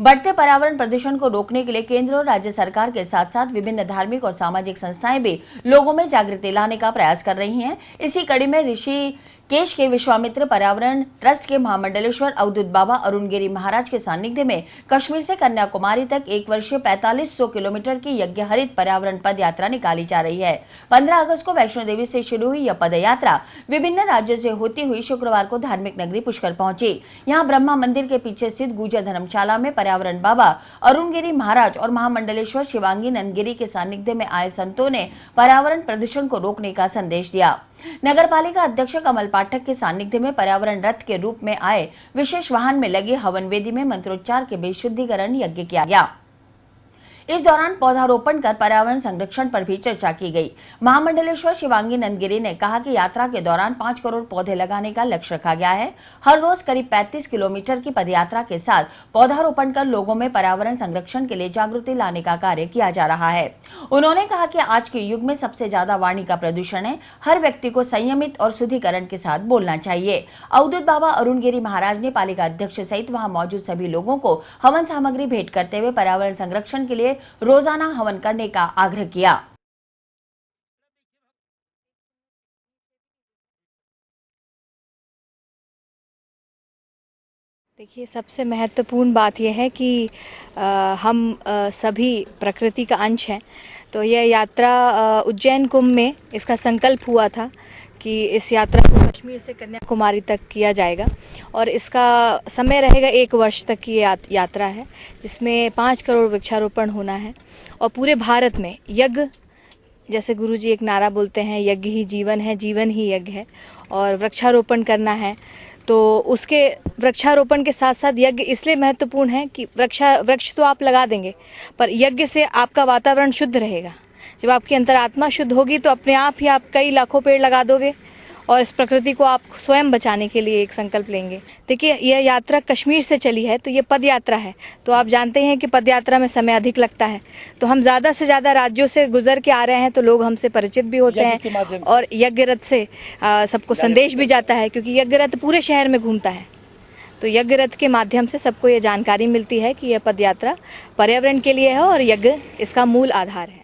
बढ़ते पर्यावरण प्रदूषण को रोकने के लिए केंद्र और राज्य सरकार के साथ साथ विभिन्न धार्मिक और सामाजिक संस्थाएं भी लोगों में जागृति लाने का प्रयास कर रही हैं। इसी कड़ी में ऋषिकेश के विश्वामित्र पर्यावरण ट्रस्ट के महामंडलेश्वर अवधूत बाबा अरुण गिरी महाराज के सानिध्य में कश्मीर से कन्याकुमारी तक एक वर्षीय 4500 किलोमीटर की यज्ञ हरित पर्यावरण पद यात्रा निकाली जा रही है। 15 अगस्त को वैष्णो देवी से शुरू हुई यह पद यात्रा विभिन्न राज्यों से होती हुई शुक्रवार को धार्मिक नगरी पुष्कर पहुंची। यहाँ ब्रह्मा मंदिर के पीछे स्थित गुर्जर धर्मशाला में पर्यावरण बाबा अरुण गिरी महाराज और महामंडलेश्वर शिवांगी नंदगिरी के सानिध्य में आए संतों ने पर्यावरण प्रदूषण को रोकने का संदेश दिया। नगर पालिका अध्यक्ष कमल पाठक के सानिध्य में पर्यावरण रथ के रूप में आए विशेष वाहन में लगी हवन वेदी में मंत्रोच्चार के बीच शुद्धिकरण यज्ञ किया गया। इस दौरान पौधारोपण कर पर्यावरण संरक्षण पर भी चर्चा की गई। महामंडलेश्वर शिवांगी नंदगिरी ने कहा कि यात्रा के दौरान 5 करोड़ पौधे लगाने का लक्ष्य रखा गया है। हर रोज करीब 35 किलोमीटर की पदयात्रा के साथ पौधारोपण कर लोगों में पर्यावरण संरक्षण के लिए जागृति लाने का कार्य किया जा रहा है। उन्होंने कहा कि आज के युग में सबसे ज्यादा वाणी का प्रदूषण है। हर व्यक्ति को संयमित और शुद्धिकरण के साथ बोलना चाहिए। अवधूत बाबा अरुण गिरी महाराज ने पालिका अध्यक्ष सहित वहां मौजूद सभी लोगों को हवन सामग्री भेंट करते हुए पर्यावरण संरक्षण के लिए रोजाना हवन करने का आग्रह किया। देखिए, सबसे महत्वपूर्ण बात यह है कि हम सभी प्रकृति का अंश हैं। तो यह यात्रा उज्जैन कुंभ में इसका संकल्प हुआ था कि इस यात्रा को कश्मीर से कन्याकुमारी तक किया जाएगा और इसका समय रहेगा 1 वर्ष तक की यात्रा है, जिसमें 5 करोड़ वृक्षारोपण होना है। और पूरे भारत में यज्ञ, जैसे गुरुजी एक नारा बोलते हैं, यज्ञ ही जीवन है, जीवन ही यज्ञ है, और वृक्षारोपण करना है। तो उसके वृक्षारोपण के साथ साथ यज्ञ इसलिए महत्वपूर्ण है कि वृक्ष तो आप लगा देंगे, पर यज्ञ से आपका वातावरण शुद्ध रहेगा। जब आपकी अंतरात्मा शुद्ध होगी तो अपने आप ही आप कई लाखों पेड़ लगा दोगे और इस प्रकृति को आप स्वयं बचाने के लिए एक संकल्प लेंगे। देखिए, यह यात्रा कश्मीर से चली है, तो ये पद यात्रा है। तो आप जानते हैं कि पद यात्रा में समय अधिक लगता है, तो हम ज़्यादा से ज़्यादा राज्यों से गुजर के आ रहे हैं, तो लोग हमसे परिचित भी होते हैं और यज्ञ रथ से सबको संदेश भी जाता है, क्योंकि यज्ञ रथ पूरे शहर में घूमता है। तो यज्ञ रथ के माध्यम से सबको ये जानकारी मिलती है कि यह पद यात्रा पर्यावरण के लिए है और यज्ञ इसका मूल आधार है।